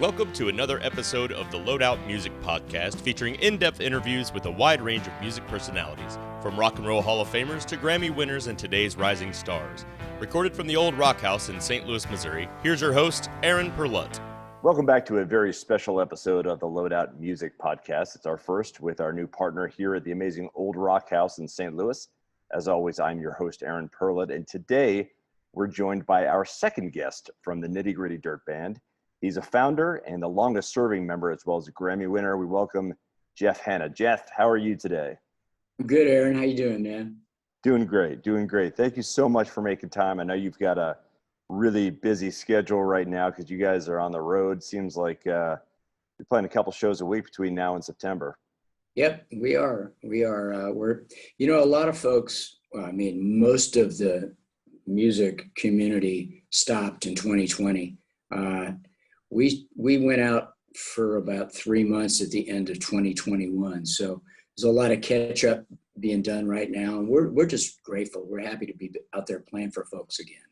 Welcome to another episode of the Loadout Music Podcast, featuring in-depth interviews with a wide range of music personalities, from rock and roll Hall of Famers to Grammy winners and today's rising stars. Recorded from the Old Rock House in St. Louis, Missouri, here's your host, Aaron Perlut. Welcome back to a very special episode of the Loadout Music Podcast. It's our first with our new partner here at the amazing Old Rock House in St. Louis. As always, I'm your host, Aaron Perlut, and today we're joined by our second guest from the Nitty Gritty Dirt Band. He's a founder and the longest serving member, as well as a Grammy winner. We welcome Jeff Hanna. Jeff, how are you today? I'm good, Aaron. How you doing, man? Doing great. Thank you so much for making time. I know you've got a really busy schedule right now because you guys are on the road. Seems like you're playing a couple shows a week between now and September. Yep, we are. We're, a lot of folks, most of the music community stopped in 2020. We went out for about 3 months at the end of 2021. So there's a lot of catch up being done right now. And we're just grateful. We're happy to be out there playing for folks again.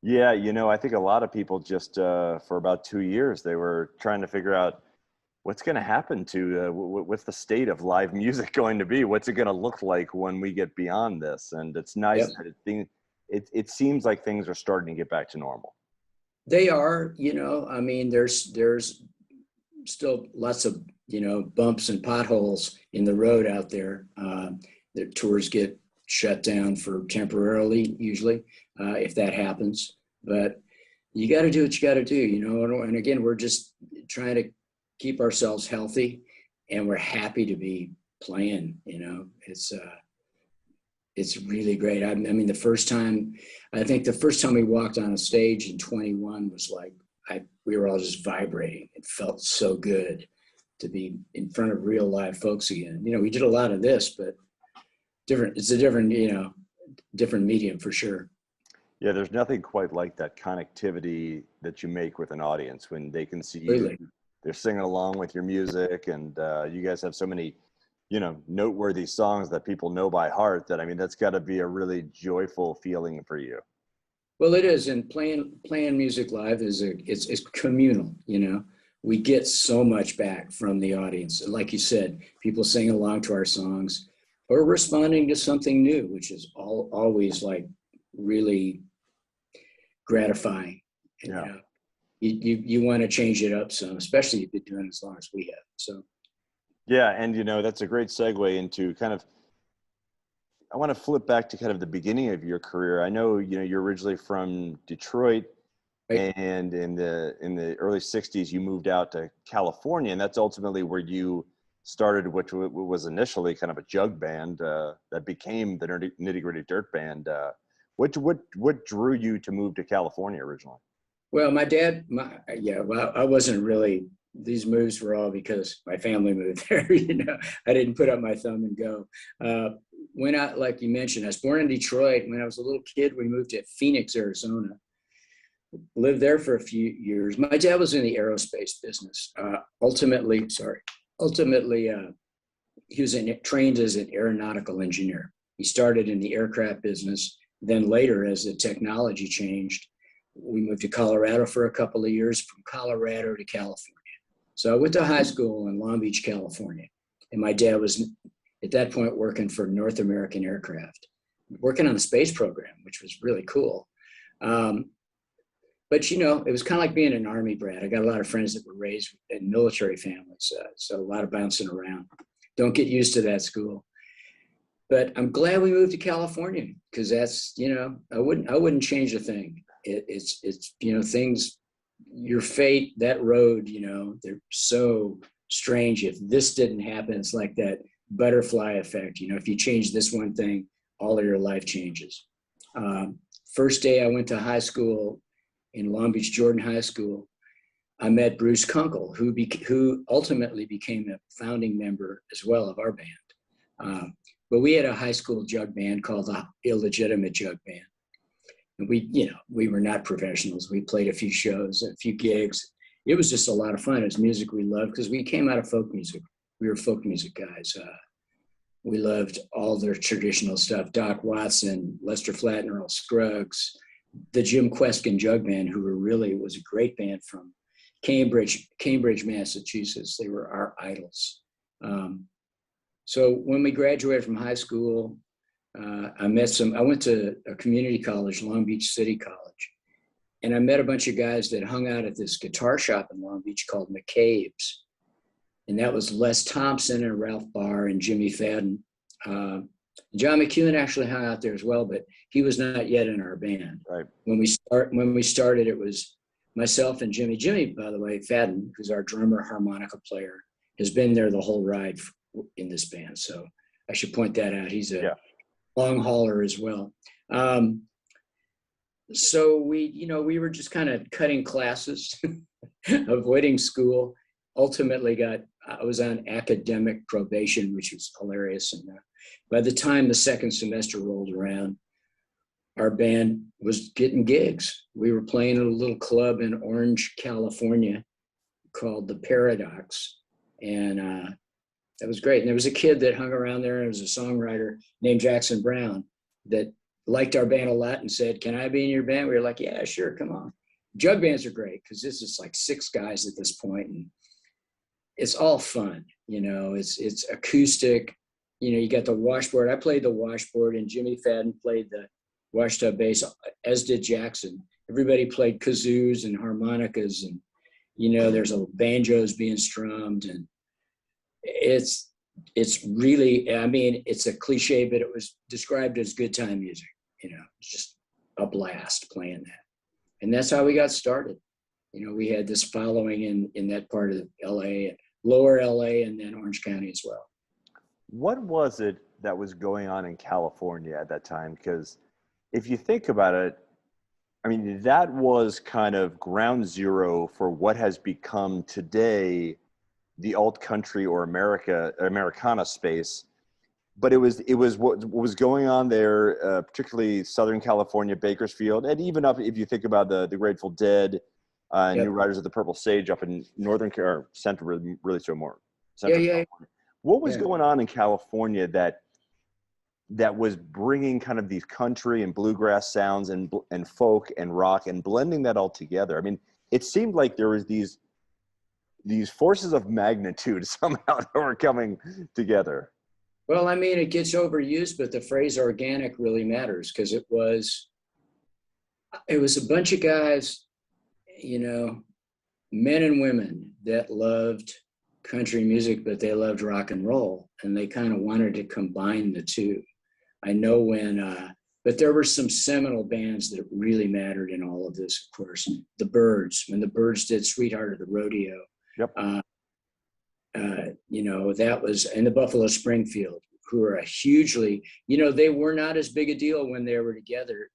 Yeah, I think a lot of people just for about 2 years, they were trying to figure out what's going to happen to what's the state of live music going to be? What's it going to look like when we get beyond this? And it's nice that it seems like things are starting to get back to normal. They are, there's still lots of, bumps and potholes in the road out there. The tours get shut down for temporarily, usually, if that happens. But you got to do what you got to do, and again, we're just trying to keep ourselves healthy, and we're happy to be playing, it's really great. The first time we walked on a stage in 21 was like, we were all just vibrating. It felt so good to be in front of real live folks again. We did a lot of this, but it's a different medium for sure. Yeah, there's nothing quite like that connectivity that you make with an audience when they can see really? you. They're singing along with your music, and you guys have so many noteworthy songs that people know by heart that, that's got to be a really joyful feeling for you. Well, it is. And playing music live it's communal, we get so much back from the audience. And like you said, people sing along to our songs or responding to something new, which is always like really gratifying. Yeah. You want to change it up some, especially if you've been doing it as long as we have. So. Yeah, and that's a great segue into I want to flip back to kind of the beginning of your career. I know, you're originally from Detroit, right. And in the early 60s you moved out to California, and that's ultimately where you started, which was initially kind of a jug band that became the Nitty Gritty Dirt Band. What drew you to move to California originally? Well, my dad, I wasn't really. These moves were all because my family moved there. I didn't put up my thumb and go. When like you mentioned, I was born in Detroit. When I was a little kid, we moved to Phoenix, Arizona. Lived there for a few years. My dad was in the aerospace business. Ultimately, he was trained as an aeronautical engineer. He started in the aircraft business. Then later, as the technology changed, we moved to Colorado for a couple of years, from Colorado to California. So I went to high school in Long Beach, California. And my dad was, at that point, working for North American Aircraft, working on the space program, which was really cool. But, it was kind of like being an Army brat. I got a lot of friends that were raised in military families, so a lot of bouncing around. Don't get used to that school. But I'm glad we moved to California, because that's, I wouldn't change a thing. It's things, your fate, that road, they're so strange. If this didn't happen, it's like that butterfly effect. If you change this one thing, all of your life changes. First day I went to high school in Long Beach, Jordan High School, I met Bruce Kunkel, who ultimately became a founding member as well of our band. But we had a high school jug band called the Illegitimate Jug Band. And we were not professionals. We played a few shows, a few gigs. It was just a lot of fun. It was music we loved because we came out of folk music. We were folk music guys. We loved all their traditional stuff. Doc Watson, Lester Flatt and Earl Scruggs, the Jim Queskin Jug Band, who was a great band from Cambridge, Massachusetts. They were our idols. So when we graduated from high school, I went to a community college, Long Beach City College, and I met a bunch of guys that hung out at this guitar shop in Long Beach called McCabe's. And that was Les Thompson and Ralph Barr and Jimmy Fadden. John McEwen actually hung out there as well, but he was not yet in our band. Right. When we started, it was myself and Jimmy. Jimmy, by the way, Fadden, who's our drummer, harmonica player, has been there the whole ride in this band. So I should point that out. He's a long hauler as well. So we were just kind of cutting classes, avoiding school. Ultimately I was on academic probation, which was hilarious. And by the time the second semester rolled around, our band was getting gigs. We were playing at a little club in Orange, California called The Paradox. And that was great. And there was a kid that hung around there, and it was a songwriter named Jackson Brown that liked our band a lot and said, "Can I be in your band?" We were like, "Yeah, sure, come on." Jug bands are great because this is like 6 guys at this point, and it's all fun. It's acoustic. You got the washboard. I played the washboard, and Jimmy Fadden played the washtub bass, as did Jackson. Everybody played kazoos and harmonicas, and there's a banjos being strummed, and it's really, I mean, it's a cliche, but it was described as good time music. It's just a blast playing that, and that's how we got started. We had this following in that part of LA, lower LA, and then Orange County as well. What was it that was going on in California at that time? Because if you think about it, I mean, that was kind of ground zero for what has become today the alt country or Americana space. But it was what was going on there, particularly Southern California, Bakersfield, and even up, if you think about the Grateful Dead, New Riders of the Purple Sage up in Northern or Central, really so more Central California. What was going on in California that was bringing kind of these country and bluegrass sounds and folk and rock and blending that all together? I mean, it seemed like there was these forces of magnitude somehow that were coming together. Well, I mean, it gets overused, but the phrase organic really matters because it was a bunch of guys, men and women that loved country music, but they loved rock and roll, and they kind of wanted to combine the two. I know but there were some seminal bands that really mattered in all of this, of course. The Byrds, when the Byrds did Sweetheart of the Rodeo. Yep. That was, and the Buffalo Springfield, who are a hugely, they were not as big a deal when they were together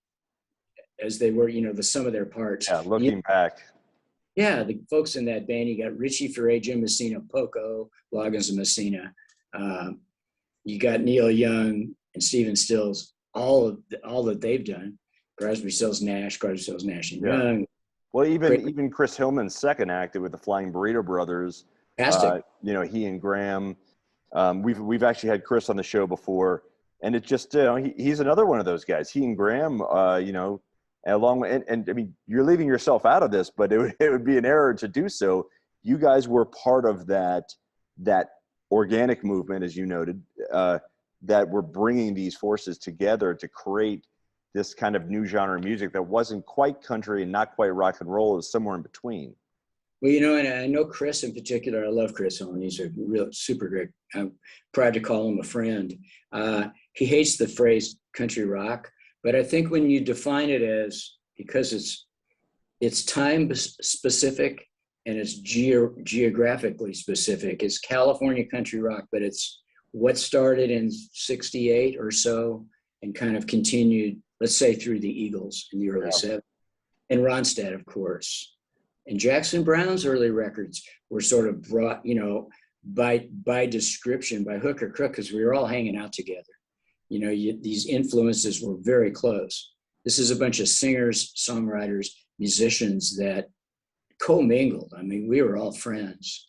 as they were, the sum of their parts. Yeah, looking back. Yeah, the folks in that band, you got Richie Furay, Jim Messina, Poco, Loggins and Messina. You got Neil Young and Stephen Stills, all that they've done. Crosby, Stills, Nash, and Young. Well, even Chris Hillman's second act with the Flying Burrito Brothers. Fantastic. He and Graham. We've actually had Chris on the show before, and it just he's another one of those guys. He and Graham, along with, and I mean, you're leaving yourself out of this, but it would be an error to do so. You guys were part of that organic movement, as you noted, that were bringing these forces together to create this kind of new genre of music that wasn't quite country and not quite rock and roll. It was somewhere in between. Well, and I know Chris in particular. I love Chris Hillman. He's a real super great. I'm proud to call him a friend. He hates the phrase country rock, but I think when you define it as, because it's time specific and it's geographically specific, it's California country rock, but it's what started in 68 or so and kind of continued, let's say, through the Eagles in the early 70s, and Rondstadt, of course. And Jackson Brown's early records were sort of brought, by description, by hook or crook, because we were all hanging out together. These influences were very close. This is a bunch of singers, songwriters, musicians that commingled. I mean, we were all friends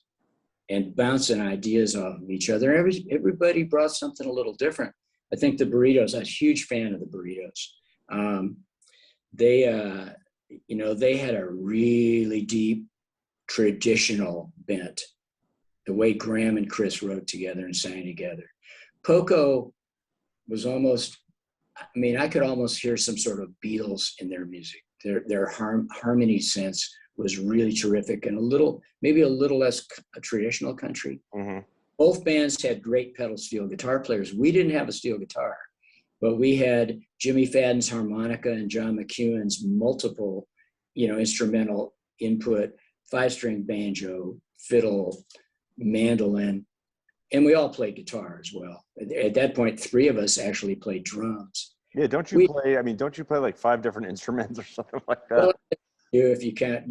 and bouncing ideas off of each other. Everybody brought something a little different. I think the Burritos, I'm a huge fan of the Burritos. They had a really deep traditional bent, the way Graham and Chris wrote together and sang together. Poco was almost, I mean, I could almost hear some sort of Beatles in their music. Their harmony sense was really terrific, and maybe a little less traditional country. Mm-hmm. Both bands had great pedal steel guitar players. We didn't have a steel guitar, but we had Jimmy Fadden's harmonica and John McEwen's multiple, instrumental input, 5-string banjo, fiddle, mandolin, and we all played guitar as well. At that point, 3 of us actually played drums. Yeah, don't you play like 5 different instruments or something like that? Well, if you can't,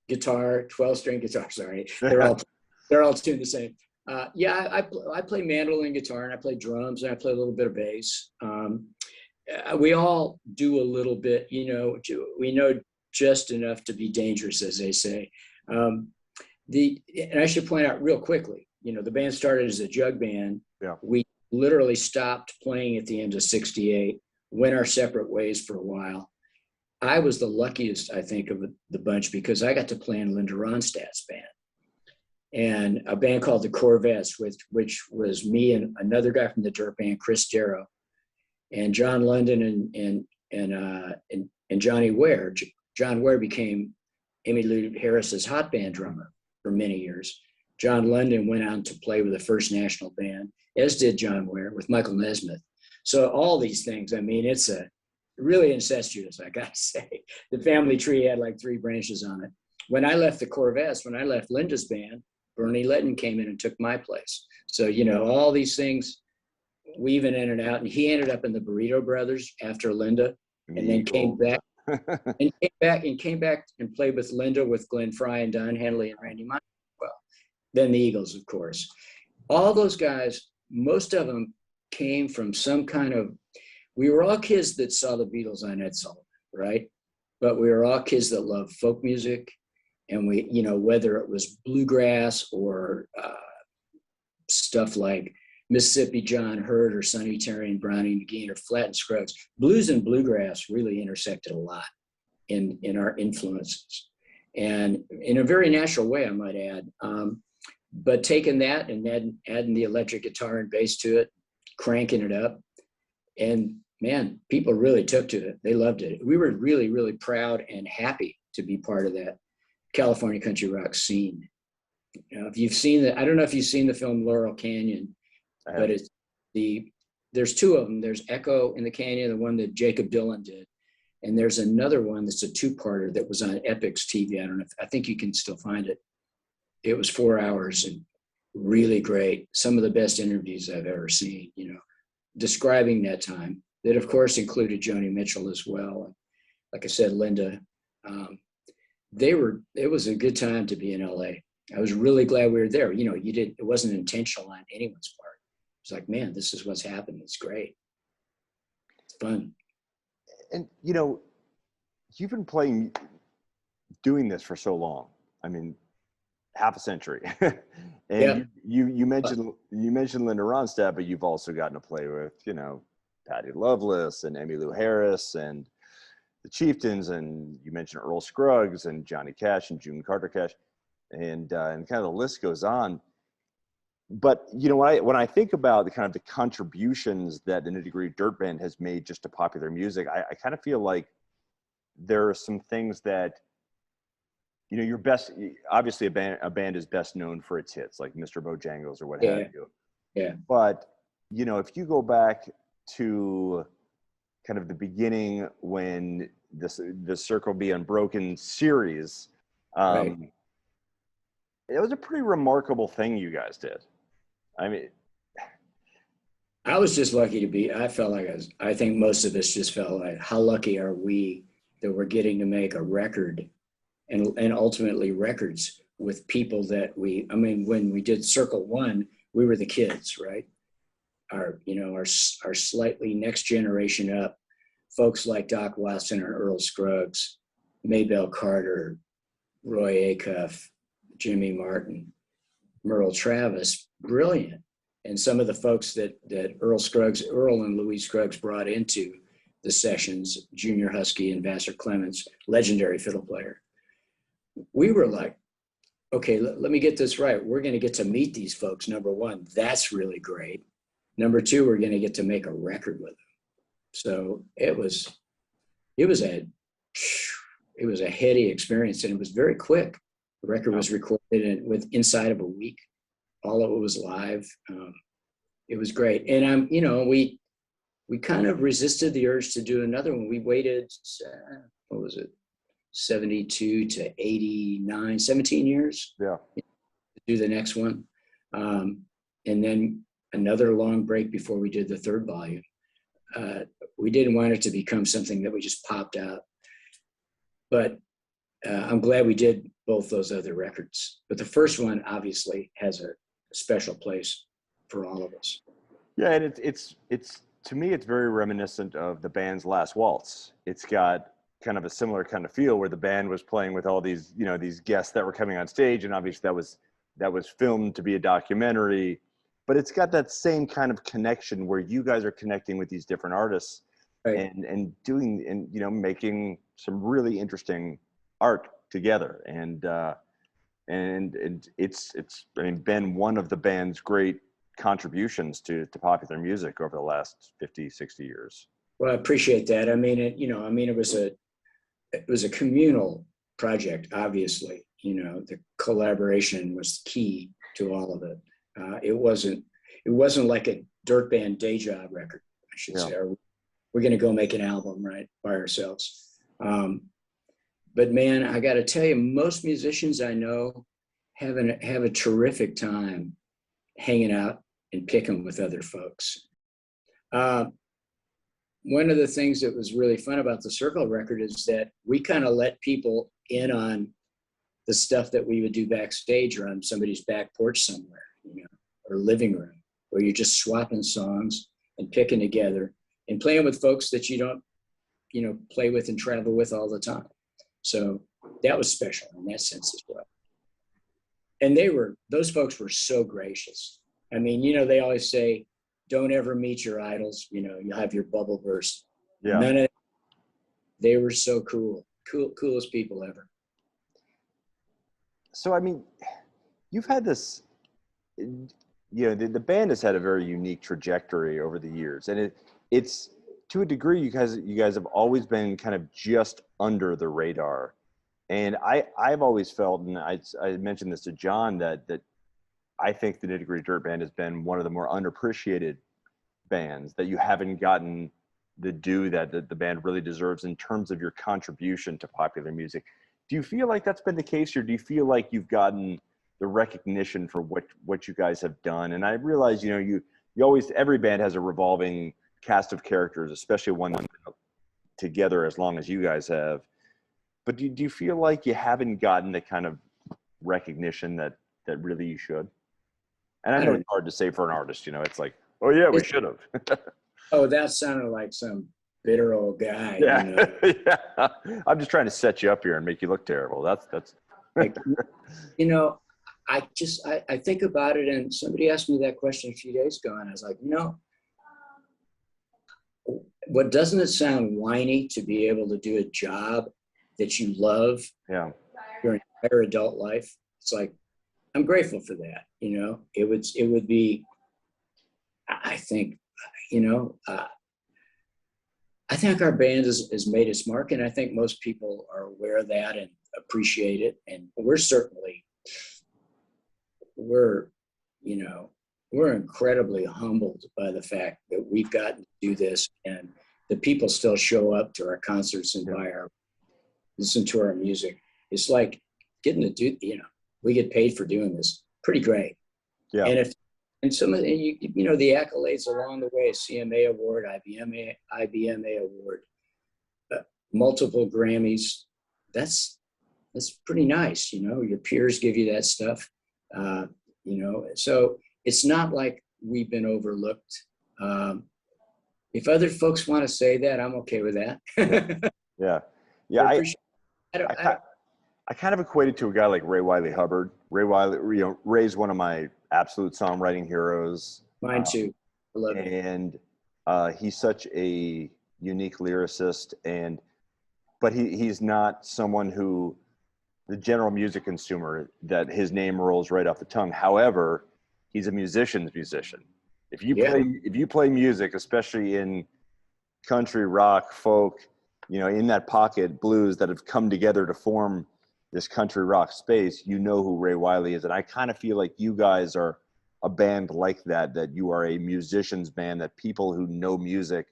guitar, 12-string guitar, sorry. They're all tuned the same. I play mandolin guitar, and I play drums, and I play a little bit of bass. We all do a little bit, we know just enough to be dangerous, as they say. And I should point out real quickly, the band started as a jug band. Yeah. We literally stopped playing at the end of '68, went our separate ways for a while. I was the luckiest, I think, of the bunch, because I got to play in Linda Ronstadt's band, and a band called the Corvettes, which was me and another guy from the Dirt Band, Chris Darrow, and John London and Johnny Ware. John Ware became Emmylou Harris's hot band drummer for many years. John London went on to play with the First National Band, as did John Ware, with Michael Nesmith. So all these things, I mean, it's really incestuous, I gotta say. The family tree had like 3 branches on it. When I left the Corvettes, when I left Linda's band, Bernie Letton came in and took my place. So, all these things weaving in and out. And he ended up in the Burrito Brothers after Linda, and then came back and played with Linda, with Glenn Frey and Don Henley and Randy Meyer. Well, then the Eagles, of course. All those guys, most of them came from some kind of, we were all kids that saw the Beatles on Ed Sullivan, right? But we were all kids that loved folk music. And we, whether it was bluegrass or stuff like Mississippi John Hurt or Sonny Terry and Brownie McGee or Flatt and Scruggs, blues and bluegrass really intersected a lot in our influences. And in a very natural way, I might add. But taking that and then adding the electric guitar and bass to it, cranking it up, and man, people really took to it. They loved it. We were really, really proud and happy to be part of that California country rock scene. If you've seen I don't know if you've seen the film Laurel Canyon, but there's 2 of them. There's Echo in the Canyon, the one that Jacob Dylan did. And there's another one that's a 2-parter that was on Epic's TV. I think you can still find it. It was 4 hours and really great. Some of the best interviews I've ever seen, describing that time. That, of course, included Joni Mitchell as well. And like I said, Linda. It was a good time to be in LA. I was really glad we were there. It wasn't intentional on anyone's part. It's like, man, this is what's happened. It's great. It's fun. And, you've been doing this for so long. I mean, half a century. And yeah. you mentioned Linda Ronstadt, but you've also gotten to play with, Patti Loveless and Emmylou Harris and the Chieftains, and you mentioned Earl Scruggs and Johnny Cash and June Carter Cash, and kind of the list goes on. But when I think about the kind of the contributions that the Nitty Gritty Dirt Band has made just to popular music, I kind of feel like there are some things that you're best. Obviously, a band is best known for its hits, like Mr. Bojangles or what have you. Yeah. But if you go back to kind of the beginning when the Circle B Unbroken series, right. It was a pretty remarkable thing you guys did. I mean, I was just lucky to be. I felt like I think most of us just felt like, how lucky are we that we're getting to make a record, and ultimately records with people that when we did Circle One, we were the kids, right? Our slightly next generation up, folks like Doc Watson or Earl Scruggs, Maybelle Carter, Roy Acuff, Jimmy Martin, Merle Travis, brilliant. And some of the folks that Earl and Louis Scruggs brought into the sessions, Junior Husky and Vassar Clements, legendary fiddle player. We were like, okay, let me get this right. We're going to get to meet these folks. Number one, that's really great. Number two, we're going to get to make a record with them. So it was a heady experience, and it was very quick. The record was recorded with inside of a week. All of it was live. It was great. And we kind of resisted the urge to do another one. We waited, what was it? 72 to 89, 17 years. Yeah. To do the next one. And then another long break before we did the third volume. We didn't want it to become something that we just popped out. But I'm glad we did both those other records. But the first one obviously has a special place for all of us. Yeah, and it's to me, it's very reminiscent of the band's Last Waltz. It's got kind of a similar kind of feel where the band was playing with all these, these guests that were coming on stage, and obviously that was filmed to be a documentary, but it's got that same kind of connection where you guys are connecting with these different artists, right, and doing, and making some really interesting art together, and it's been one of the band's great contributions to popular music over the last 50, 60 years. Well, I appreciate that. It was a communal project, obviously. The collaboration was key to all of it. It wasn't like a dirt band day job record, I should say. We're going to go make an album, right, by ourselves. But man, I got to tell you, most musicians I know have a terrific time hanging out and picking with other folks. One of the things that was really fun about the Circle record is that we kind of let people in on the stuff that we would do backstage or on somebody's back porch somewhere, or living room, where you're just swapping songs and picking together and playing with folks that you don't, play with and travel with all the time. So that was special in that sense as well. And those folks were so gracious. They always say, don't ever meet your idols. You'll have your bubble burst. Yeah. They were so coolest people ever. So, you've had this, the band has had a very unique trajectory over the years, and it's to a degree, you guys have always been kind of just under the radar. And I've always felt, and I mentioned this to John, that I think the Nitty Gritty Dirt Band has been one of the more underappreciated bands, that you haven't gotten the due that the band really deserves in terms of your contribution to popular music. Do you feel like that's been the case, or do you feel like you've gotten the recognition for what you guys have done? And I realize, you always, every band has a revolving cast of characters, especially one that's been together as long as you guys have. But do you feel like you haven't gotten the kind of recognition that really you should? And I know it's hard to say for an artist, it's like, oh yeah, we should have. Oh, that sounded like some bitter old guy. Yeah. Yeah. I'm just trying to set you up here and make you look terrible. That's like, I think about it, and somebody asked me that question a few days ago, and I was like, what, doesn't it sound whiny to be able to do a job that you love your entire adult life? It's like, I'm grateful for that. It would be, I think, I think our band has made its mark, and I think most people are aware of that and appreciate it. And we're incredibly humbled by the fact that we've gotten to do this, and the people still show up to our concerts and listen to our music. It's like getting to do, we get paid for doing this. Pretty great. Yeah. And some of the, the accolades along the way, CMA Award, IBMA Award, multiple Grammys. That's pretty nice. Your peers give you that stuff. So it's not like we've been overlooked. If other folks want to say that, I'm okay with that. Yeah. I kind of equated to a guy like Ray Wylie Hubbard. Ray's one of my absolute songwriting heroes. Mine too. I love it. And he's such a unique lyricist, but he's not someone who the general music consumer that his name rolls right off the tongue. However, he's a musician's musician. If you play music, especially in country, rock, folk, in that pocket, blues that have come together to form this country rock space, you know who Ray Wiley is. And I kind of feel like you guys are a band like that you are a musician's band, that people who know music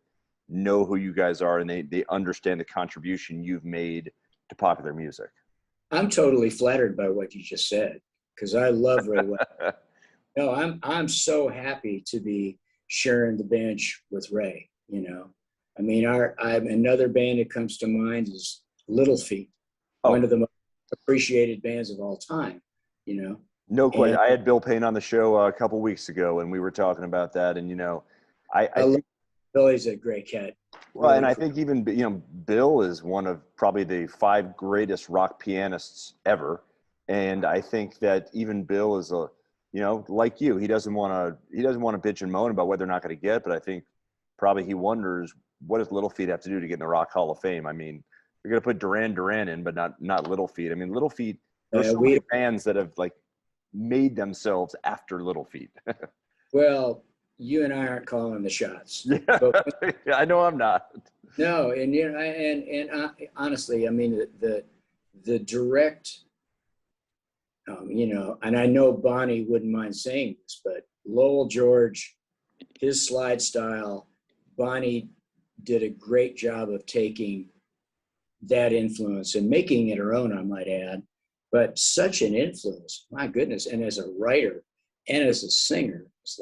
know who you guys are, and they understand the contribution you've made to popular music. I'm totally flattered by what you just said, because I love Ray Wiley. No, I'm so happy to be sharing the bench with Ray. I mean, another band that comes to mind is Little Feat, one of the most appreciated bands of all time. No question. I had Bill Payne on the show a couple weeks ago, and we were talking about that. And I think Billy's a great cat. Well, really, and I think even Bill is one of probably the 5 greatest rock pianists ever, and I think that even Bill is like you, he doesn't want to bitch and moan about what they're not going to get, but I think probably he wonders, what does Little Feat have to do to get in the Rock Hall of Fame? I mean, you're going to put Duran in, but not Little Feat. I mean, Little Feat. There's so many bands that have made themselves after Little Feat. Well, you and I aren't calling the shots. Yeah, but, I know I'm not. No, and honestly, I mean the direct, and I know Bonnie wouldn't mind saying this, but Lowell George, his slide style, Bonnie did a great job of taking that influence and making it her own, I might add. But such an influence, my goodness! And as a writer and as a singer, it's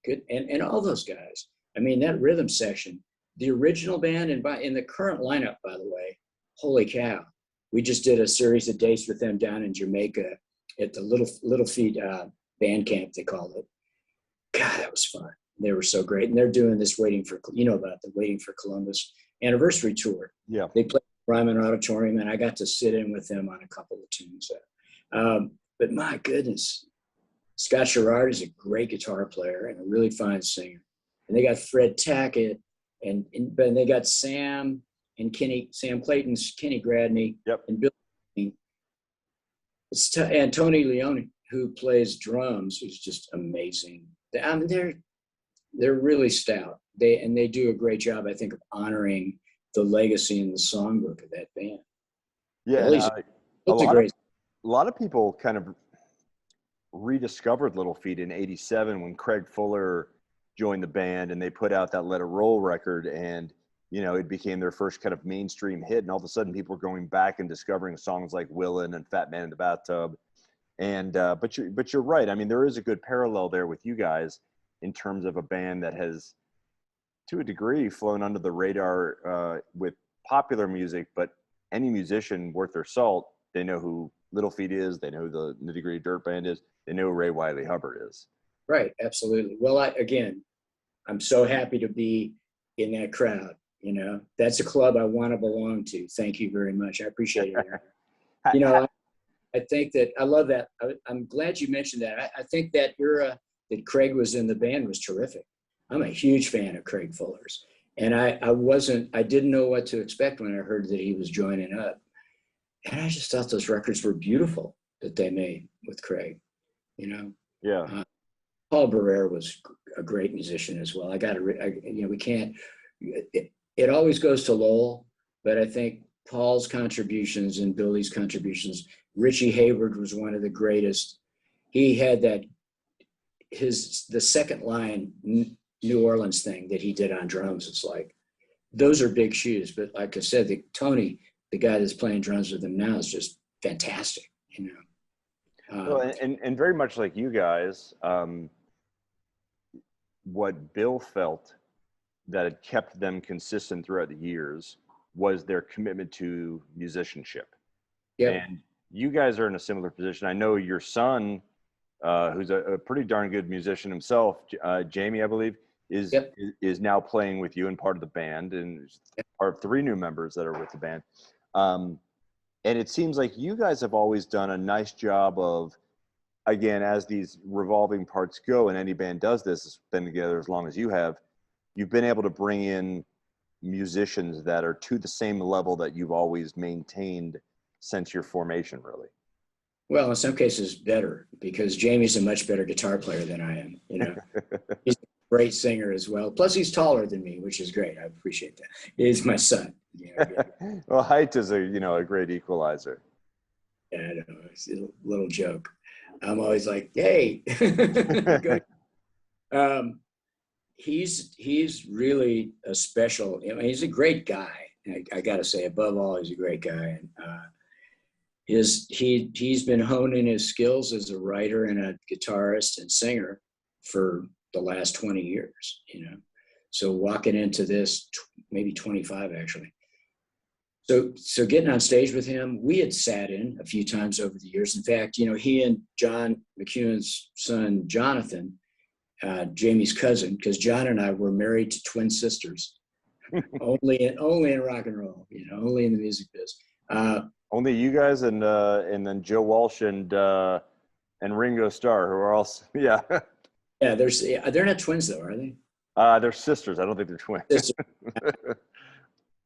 good. And all those guys. I mean, that rhythm section, the original band, and in the current lineup, by the way, holy cow! We just did a series of dates with them down in Jamaica at the Little Feat band camp, they called it. God, that was fun. They were so great, and they're doing this Waiting for Columbus anniversary tour. Yeah, they played Ryman Auditorium, and I got to sit in with them on a couple of tunes. But my goodness, Scott Sherrard is a great guitar player and a really fine singer. And they got Fred Tackett, and they got Sam Clayton's Kenny Gradney, yep, and Bill. And Tony Leone, who plays drums, who's just amazing. I mean, they're really stout. They do a great job, I think, of honoring the legacy and the songbook of that band. Yeah, a lot of people kind of rediscovered Little Feat in '87 when Craig Fuller joined the band, and they put out that Let It Roll record, and it became their first kind of mainstream hit. And all of a sudden, people were going back and discovering songs like Willin' and Fat Man in the Bathtub. And but you're right. I mean, there is a good parallel there with you guys in terms of a band that has, to a degree, flown under the radar with popular music, but any musician worth their salt, they know who Little Feat is, they know who the Nitty Gritty Dirt Band is, they know who Ray Wiley Hubbard is. Right, absolutely. Well, I'm so happy to be in that crowd. That's a club I want to belong to. Thank you very much. I appreciate it. I think that I love that. I'm glad you mentioned that. I think that era that Craig was in the band was terrific. I'm a huge fan of Craig Fuller's, and I didn't know what to expect when I heard that he was joining up, and I just thought those records were beautiful that they made with Craig. Yeah. Paul Barrere was a great musician as well. We can't. It always goes to Lowell, but I think Paul's contributions and Billy's contributions. Richie Hayward was one of the greatest. He had the second line New Orleans thing that he did on drums. It's those are big shoes. But like I said, Tony, the guy that's playing drums with him now, is just fantastic. Well, and very much like you guys, what Bill felt that had kept them consistent throughout the years was their commitment to musicianship. Yeah. And you guys are in a similar position. I know your son, who's a pretty darn good musician himself, Jamie, I believe, is now playing with you and part of the band, and part of 3 new members that are with the band. And it seems like you guys have always done a nice job of, again, as these revolving parts go, and any band does this, has been together as long as you have, you've been able to bring in musicians that are to the same level that you've always maintained since your formation, really. Well, in some cases better, because Jamie's a much better guitar player than I am. He's a great singer as well. Plus he's taller than me, which is great. I appreciate that. He's my son. Well, height is a great equalizer. Yeah, I know. It's a little joke. I'm always like, hey, he's really a special, he's a great guy. I got to say, above all, he's a great guy. And he's been honing his skills as a writer and a guitarist and singer for the last 20 years, So walking into this, maybe 25 actually. So getting on stage with him, we had sat in a few times over the years. In fact, he and John McEwen's son, Jonathan, Jamie's cousin, because John and I were married to twin sisters, only in rock and roll, only in the music biz. Only you guys and then Joe Walsh and Ringo Starr, who are also yeah. Yeah, they're not twins though, are they? They're sisters. I don't think they're twins.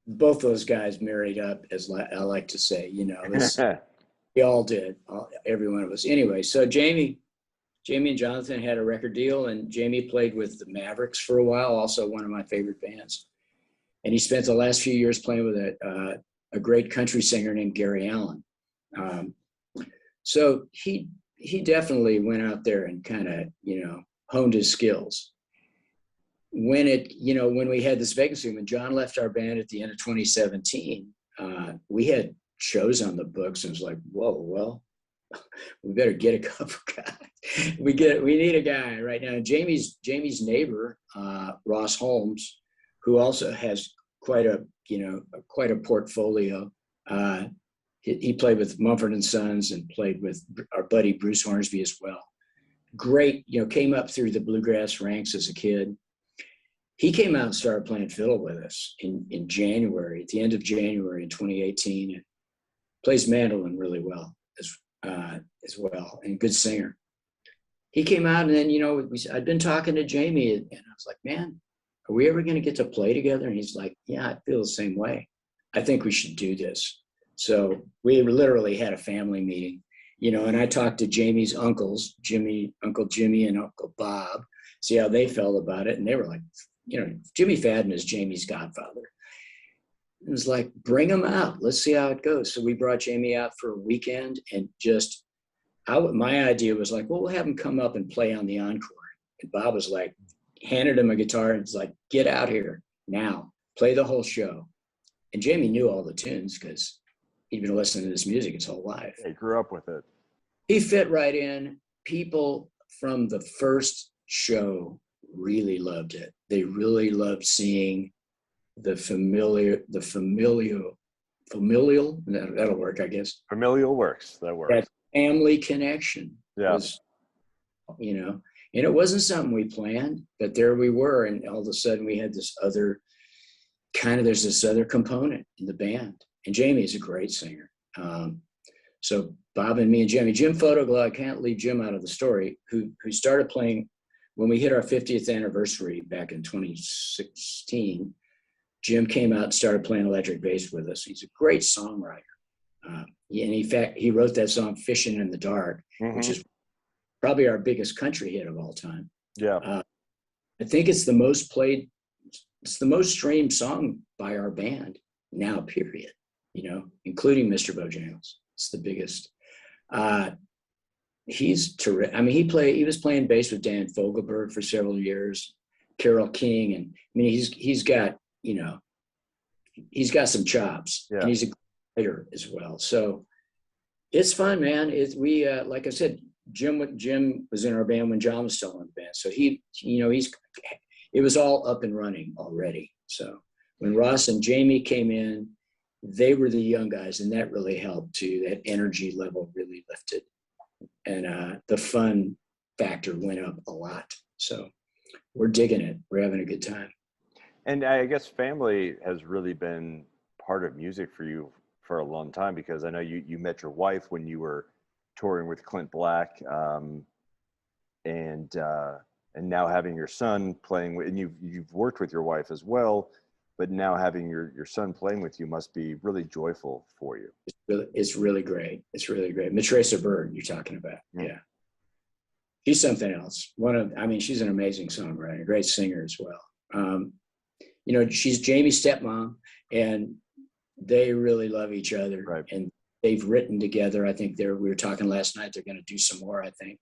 Both those guys married up, as I like to say. We all did, every one of us. Anyway, so Jamie and Jonathan had a record deal, and Jamie played with the Mavericks for a while, also one of my favorite bands. And he spent the last few years playing with a great country singer named Gary Allan. So he definitely went out there and kind of, honed his skills. When we had this vacancy, when John left our band at the end of 2017, we had shows on the books, and it was like, whoa, well, we better get a couple guys. We need a guy right now. Jamie's neighbor, Ross Holmes, who also has quite a portfolio. He played with Mumford & Sons and played with our buddy Bruce Hornsby as well. Great, came up through the bluegrass ranks as a kid. He came out and started playing fiddle with us in January, at the end of January in 2018, and plays mandolin really well as well, and good singer. He came out, and then, I'd been talking to Jamie, and I was like, man, are we ever going to get to play together? And he's like, yeah, I feel the same way. I think we should do this. So we literally had a family meeting, and I talked to Jamie's uncles, Uncle Jimmy and Uncle Bob, see how they felt about it. And they were like, Jimmy Fadden is Jamie's godfather. It was like, bring him out. Let's see how it goes. So we brought Jamie out for a weekend, and my idea was like, well, we'll have him come up and play on the encore. And Bob was like, handed him a guitar and was like, get out here now, play the whole show. And Jamie knew all the tunes because he'd been listening to this music his whole life. He grew up with it. He fit right in. People from the first show really loved it. They really loved seeing the familial, that'll work, I guess. Familial works, that works. That family connection. Yeah. Was, and it wasn't something we planned, but there we were. And all of a sudden we had there's this other component in the band. And Jamie is a great singer. So Bob and me and Jim Photoglow, I can't leave Jim out of the story, who started playing when we hit our 50th anniversary back in 2016. Jim came out and started playing electric bass with us. He's a great songwriter. And in fact, he wrote that song Fishing in the Dark, which is probably our biggest country hit of all time. Yeah. I think it's the most streamed song by our band now, period, including Mr. Bojangles. It's the biggest. He's terrific. I mean, he was playing bass with Dan Fogelberg for several years, Carole King. And I mean, he's got some chops, and he's a writer as well. So it's fun, man. Like I said, Jim was in our band when John was still in the band. So it was all up and running already. So when Ross and Jamie came in, they were the young guys, and that really helped too. That energy level really lifted, and the fun factor went up a lot. So we're digging it. We're having a good time. And I guess family has really been part of music for you for a long time, because I know you met your wife when you were touring with Clint Black, and now having your son playing with, and you've worked with your wife as well, but now having your son playing with you must be really joyful for you. It's really great. It's really great. Matresa Bird, you're talking about. Yeah. She's something else. She's an amazing songwriter, a great singer as well. She's Jamie's stepmom, and they really love each other. Right. And they've written together. I think we were talking last night, they're going to do some more, I think.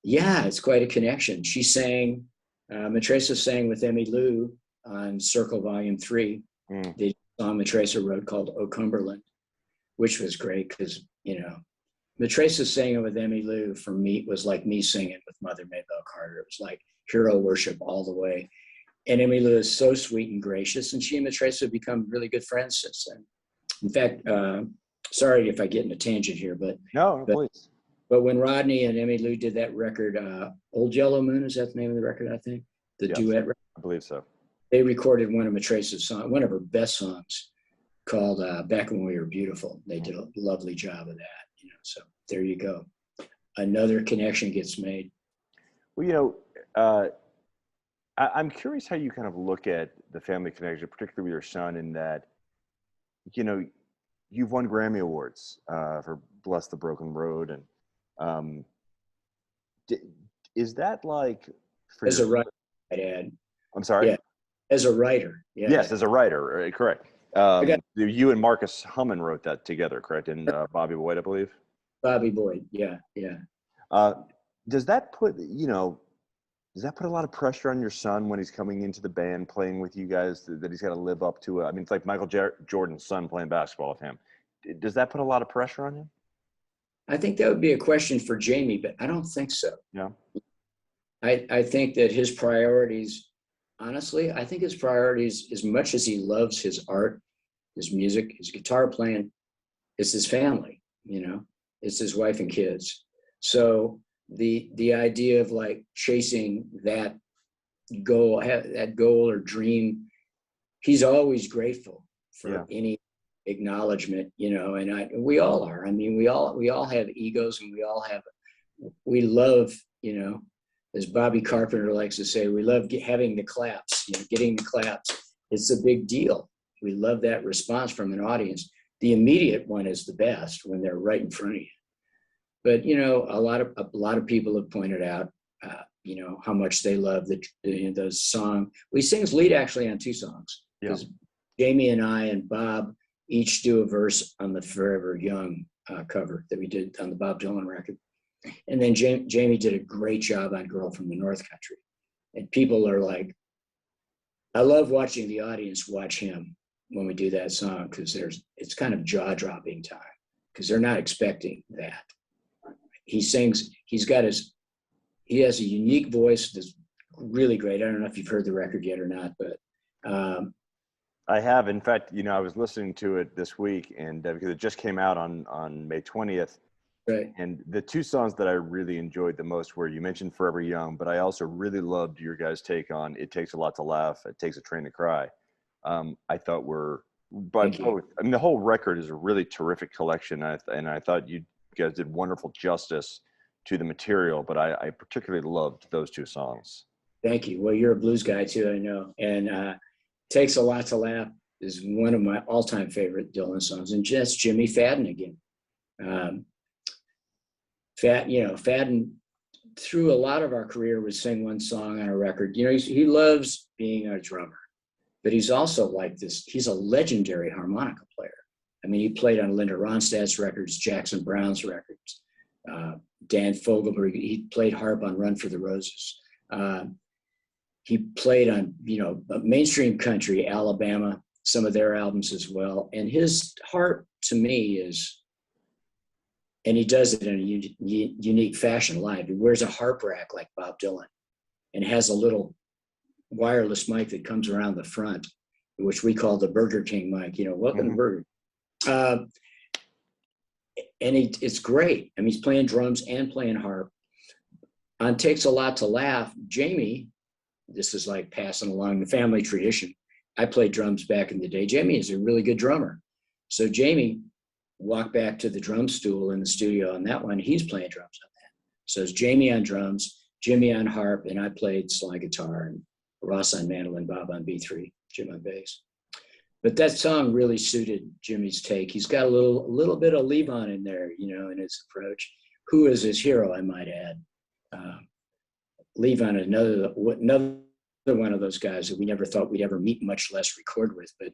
It's quite a connection. She sang, Matresa sang with Emmylou on Circle Volume 3. The song Matresa wrote called "O Cumberland," which was great because, Matresa singing with Emmylou for me was like me singing with Mother Maybelle Carter. It was like hero worship all the way. And Emmylou is so sweet and gracious, and she and Matresa have become really good friends since then. In fact, sorry if I get in a tangent here, but please. But when Rodney and Emmylou did that record, Old Yellow Moon, is that the name of the record, I think? The duet record? I believe so. They recorded one of Matresa's songs, one of her best songs, called Back When We Were Beautiful. They did a lovely job of that, so there you go. Another connection gets made. Well, I'm curious how you kind of look at the family connection, particularly with your son, in that, you've won Grammy Awards for Bless the Broken Road. And is that like... As a writer, I'd add. I'm sorry? Yeah, as a writer. Yeah. Yes, as a writer, correct. You and Marcus Hummin wrote that together, correct? And Bobby Boyd, I believe? Bobby Boyd, yeah. Does that put a lot of pressure on your son when he's coming into the band, playing with you guys, that he's got to live up to? It's like Michael Jordan's son playing basketball with him. Does that put a lot of pressure on him? I think that would be a question for Jamie, but I don't think so. Yeah. I think that his priorities, honestly, as much as he loves his art, his music, his guitar playing, it's his family, it's his wife and kids. So the idea of like chasing that goal or dream, he's always grateful for any acknowledgement, and we all are. We all have egos, and we love, as Bobby Carpenter likes to say, we love having the claps, getting the claps. It's a big deal. We love that response from an audience. The immediate one is the best when they're right in front of you. But a lot of people have pointed out, how much they love the song. We sings lead actually on 2 songs, because Jamie and I and Bob each do a verse on the Forever Young cover that we did on the Bob Dylan record. And then Jamie did a great job on Girl from the North Country. And people are like, I love watching the audience watch him when we do that song, because it's kind of jaw-dropping time, because they're not expecting that. He sings, he has a unique voice that's really great. I don't know if you've heard the record yet or not, but I have. In fact, I was listening to it this week, and because it just came out on May 20th. Right. And the 2 songs that I really enjoyed the most were, you mentioned Forever Young, but I also really loved your guys' take on It Takes a Lot to Laugh, It Takes a Train to Cry. I thought both. The whole record is a really terrific collection, and I thought you guys did wonderful justice to the material, but I particularly loved those 2 songs. Thank you. Well, you're a blues guy too, I know. And Takes a Lot to Laugh is one of my all-time favorite Dylan songs, and just Jimmy Fadden again. Fadden, through a lot of our career, would sing one song on a record. He loves being a drummer, but he's also like this. He's a legendary harmonica player. He played on Linda Ronstadt's records, Jackson Brown's records, Dan Fogelberg. He played harp on Run for the Roses. He played on, mainstream country, Alabama, some of their albums as well. And his harp, to me, is, and he does it in a unique fashion live. He wears a harp rack like Bob Dylan, and has a little wireless mic that comes around the front, which we call the Burger King mic. Welcome to Burger. And it's great. He's playing drums and playing harp. On Takes a Lot to Laugh, Jamie, this is like passing along the family tradition. I played drums back in the day. Jamie is a really good drummer. So Jamie walked back to the drum stool in the studio on that one. He's playing drums on that. So it's Jamie on drums, Jimmy on harp, and I played slide guitar, and Ross on mandolin, Bob on B3, Jim on bass. But that song really suited Jimmy's take. He's got a little bit of Levon in there, in his approach. Who is his hero, I might add. Levon, another one of those guys that we never thought we'd ever meet, much less record with. But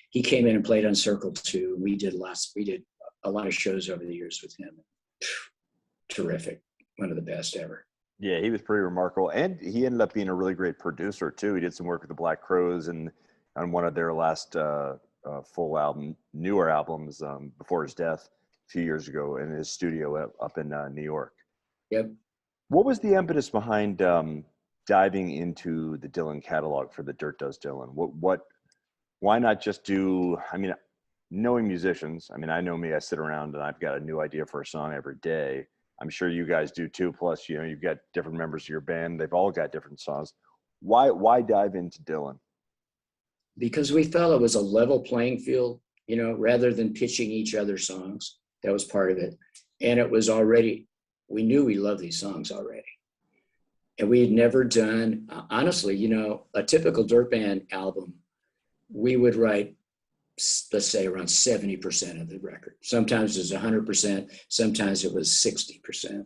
he came in and played on Circle 2. We did a lot of shows over the years with him. Terrific. One of the best ever. Yeah, he was pretty remarkable. And he ended up being a really great producer, too. He did some work with the Black Crowes and on one of their last newer albums before his death a few years ago in his studio up in New York. Yep. What was the impetus behind diving into the Dylan catalog for the Dirt Does Dylan? Why not just do, knowing musicians, I know me, I sit around and I've got a new idea for a song every day. I'm sure you guys do too. Plus, you've got different members of your band. They've all got different songs. Why dive into Dylan? Because we felt it was a level playing field, rather than pitching each other songs. That was part of it. And it was we knew we loved these songs already. And we had never done, honestly, a typical Dirt Band album, we would write, let's say, around 70% of the record. Sometimes it was 100%, sometimes it was 60%.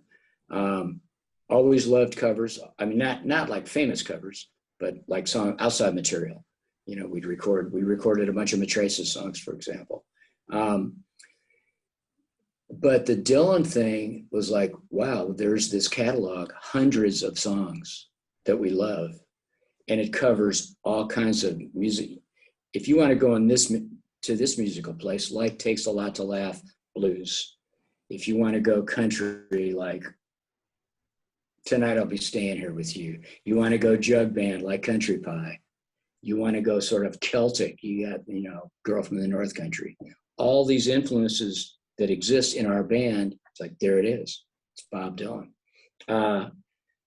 Always loved covers. Not like famous covers, but like song outside material. We recorded a bunch of Matrace's songs, for example. But the Dylan thing was like, wow, there's this catalog, hundreds of songs that we love, and it covers all kinds of music. If you want to go to this musical place, like Takes a Lot to Laugh, blues. If you want to go country, like Tonight I'll Be Staying Here With You. You want to go jug band, like Country Pie. You want to go sort of Celtic, you got, Girl from the North Country. All these influences that exist in our band, it's like, there it is. It's Bob Dylan.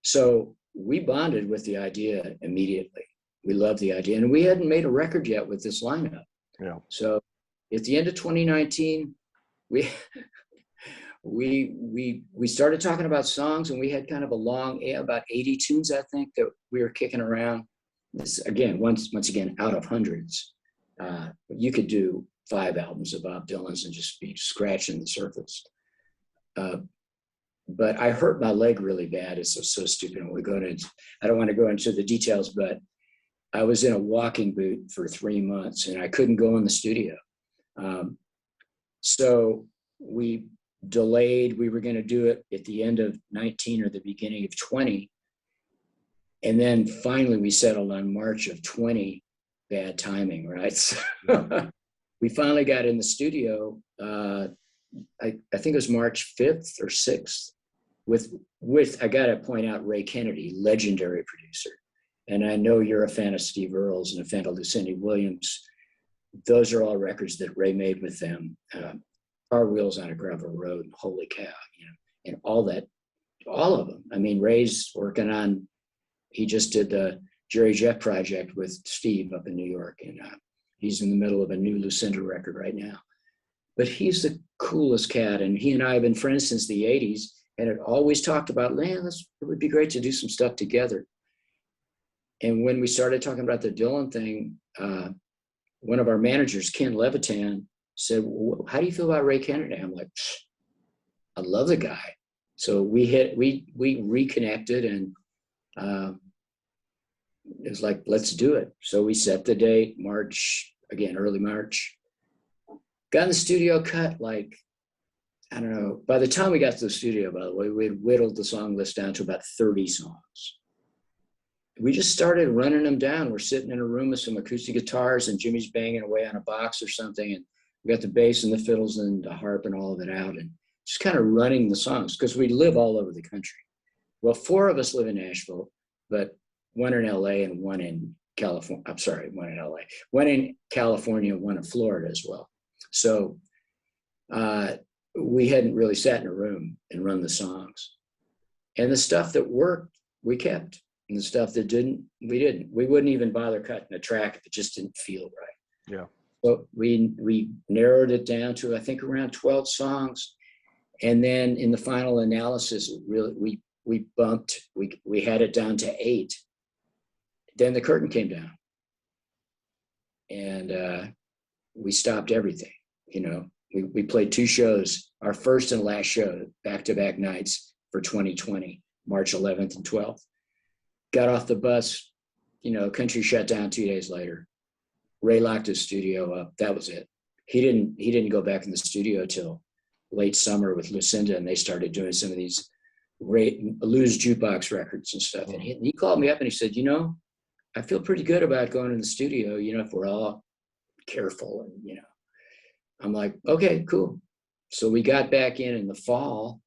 So we bonded with the idea immediately. We loved the idea. And we hadn't made a record yet with this lineup. Yeah. So at the end of 2019, we started talking about songs, and we had kind of a long, about 80 tunes, I think, that we were kicking around. This, again, once again, out of hundreds. You could do 5 albums of Bob Dylan's and just be scratching the surface. But I hurt my leg really bad. It's so stupid. I don't want to go into the details, but I was in a walking boot for 3 months and I couldn't go in the studio. So we delayed. We were going to do it at the end of 19 or the beginning of 20. And then finally we settled on March of 20. Bad timing, right? So we finally got in the studio. I think it was March 5th or 6th with I got to point out Ray Kennedy, legendary producer. And I know you're a fan of Steve Earles and a fan of Lucinda Williams. Those are all records that Ray made with them. Car Wheels on a Gravel Road, holy cow, and all of them. Ray's working on, he just did the Jerry Jeff project with Steve up in New York, and he's in the middle of a new Lucinda record right now. But he's the coolest cat, and he and I have been friends since the 80s, and had always talked about, man, it would be great to do some stuff together. And when we started talking about the Dylan thing, one of our managers, Ken Levitan, said, well, how do you feel about Ray Kennedy? I'm like, I love the guy. So we reconnected, and it was like, let's do it. So we set the date, early March. Got in the studio, cut like, I don't know. By the time we got to the studio, by the way, we had whittled the song list down to about 30 songs. We just started running them down. We're sitting in a room with some acoustic guitars, and Jimmy's banging away on a box or something. And we got the bass and the fiddles and the harp and all of it out, and just kind of running the songs because we live all over the country. Well, 4 of us live in Nashville, but one in LA and one in California. I'm sorry, one in LA, one in California, one in Florida as well. So we hadn't really sat in a room and run the songs. And the stuff that worked, we kept. And the stuff that didn't, we didn't. We wouldn't even bother cutting a track if it just didn't feel right. Yeah. So we narrowed it down to, I think, around 12 songs. And then in the final analysis, we had it down to 8. Then the curtain came down. And we stopped everything. You know, we played 2 shows, our first and last show, back-to-back nights for 2020, March 11th and 12th. Got off the bus, you know, country shut down 2 days later. Ray locked his studio up. That was it. He didn't go back in the studio till late summer with Lucinda, and they started doing some of these Lou's jukebox records and stuff. And he called me up and he said, you know, I feel pretty good about going in the studio, you know, if we're all careful. And, you know, I'm like, okay, cool. So we got back in the fall,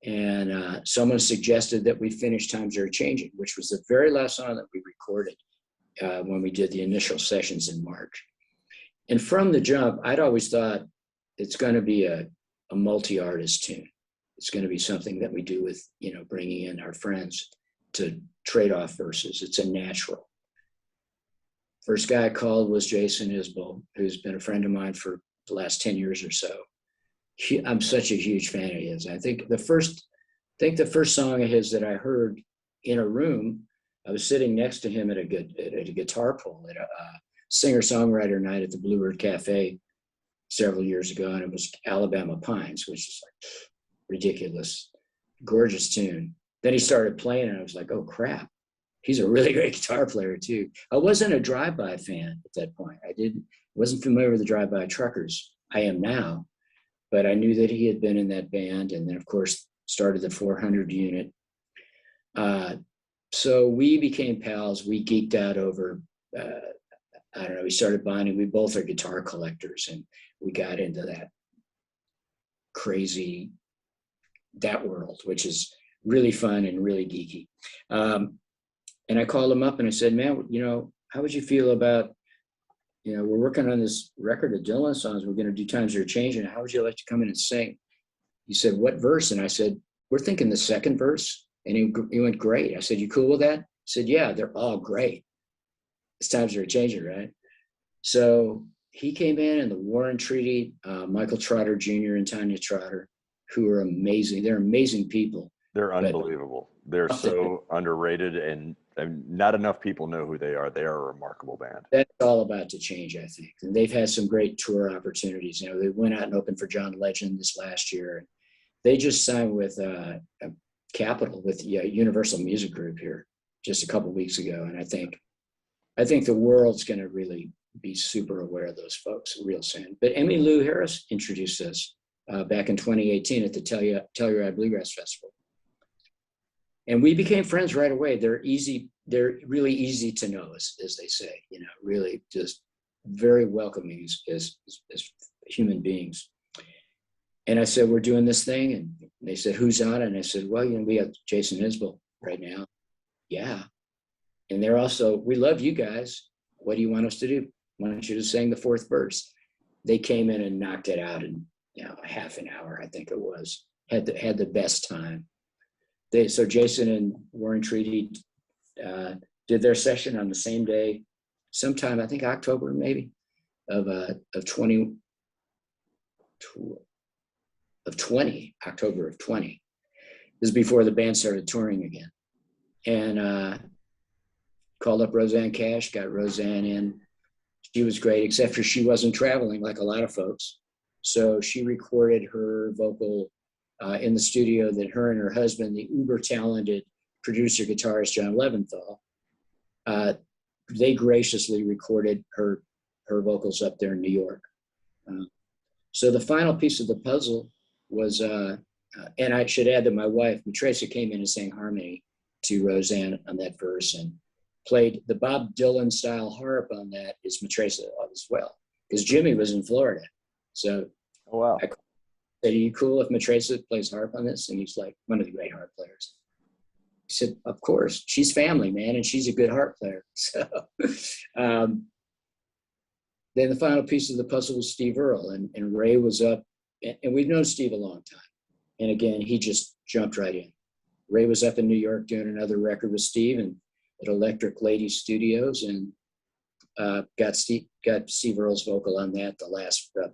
and someone suggested that we finish Times Are Changing, which was the very last song that we recorded when we did the initial sessions in March. And from the jump, I'd always thought it's going to be a multi-artist tune. It's going to be something that we do with, you know, bringing in our friends to trade off verses. It's a natural. First guy I called was Jason Isbell, who's been a friend of mine for the last 10 years or so. I'm such a huge fan of his. I think the first song of his that I heard in a room, I was sitting next to him at a guitar pull at a singer-songwriter night at the Bluebird Cafe several years ago, and it was Alabama Pines, which is like ridiculous, gorgeous tune. Then he started playing, and I was like, oh crap, he's a really great guitar player too. I wasn't a drive-by fan at that point. Wasn't familiar with the drive-by truckers. I am now, but I knew that he had been in that band, and then of course started the 400 unit. So we became pals. We geeked out over, I don't know, we started bonding. We both are guitar collectors, and we got into that crazy, that world, which is really fun and really geeky. And I called him up and I said, man, you know, how would you feel about, you know, we're working on this record of Dylan songs. We're going to do Times Are Changing. How would you like to come in and sing? He said, what verse? And I said, we're thinking the second verse. And he went, great. I said, you cool with that? He said, yeah, they're all great. It's Times Are Changing, right? So he came in, and the Warren Treaty, Michael Trotter Jr. and Tanya Trotter, who are amazing. They're amazing people. They're unbelievable. They're so underrated, and not enough people know who they are. They are a remarkable band. That's all about to change, I think. And they've had some great tour opportunities. You know, they went out and opened for John Legend this last year. They just signed with Capitol, with Universal Music Group here just a couple of weeks ago. And I think the world's going to really be super aware of those folks real soon. But Emmylou Harris introduced us back in 2018 at the Telluride Bluegrass Festival. And we became friends right away. They're really easy to know, as they say, you know, really just very welcoming as human beings. And I said, we're doing this thing. And they said, who's on it? And I said, well, you know, we have Jason Isbell right now. Yeah. And they're also, we love you guys. What do you want us to do? Why don't you just sing the fourth verse? They came in and knocked it out in, you know, half an hour, I think it was. Had the best time. So Jason and Warren Treaty did their session on the same day, sometime, I think October maybe, of 20, October of 20. This is before the band started touring again. And called up Roseanne Cash, got Roseanne in. She was great, except for she wasn't traveling like a lot of folks. So she recorded her vocal in the studio that her and her husband, the uber talented producer guitarist John Leventhal, they graciously recorded her vocals up there in New York. So the final piece of the puzzle was, and I should add that my wife, Matresa, came in and sang harmony to Roseanne on that verse, and played the Bob Dylan style harp on that is Matresa as well, because Jimmy was in Florida. So oh, wow. I said, are you cool if Matresa plays harp on this? And he's like, one of the great harp players. He said, of course, she's family, man, and she's a good harp player. So then the final piece of the puzzle was Steve Earle, and Ray was up, and we've known Steve a long time. And again, he just jumped right in. Ray was up in New York doing another record with Steve and at Electric Lady Studios, and got Steve Earle's vocal on that, the last, the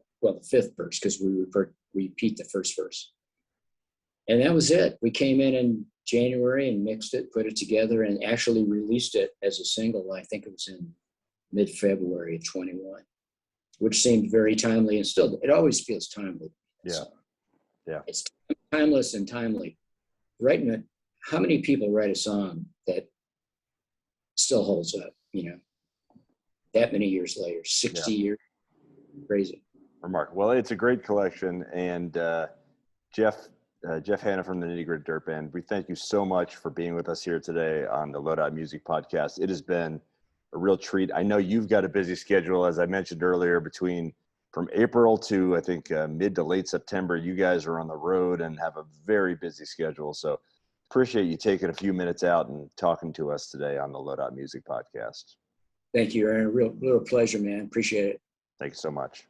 fifth verse, because we repeat the first verse. And that was it. We came in January and mixed it, put it together, and actually released it as a single. I think it was in mid-February of 21. which seemed very timely, and still, it always feels timely. Yeah. Yeah. It's timeless and timely. How many people write a song that still holds up, that many years later, 60 years? Crazy. Remarkable. Well, it's a great collection. And Jeff Hanna from the Nitty Gritty Dirt Band, we thank you so much for being with us here today on the Loadout Music Podcast. It has been a real treat. I know you've got a busy schedule, as I mentioned earlier, from April to I think mid to late September. You guys are on the road and have a very busy schedule. So appreciate you taking a few minutes out and talking to us today on the Loadout Music Podcast. Thank you, Aaron. Real pleasure, man. Appreciate it. Thank you so much.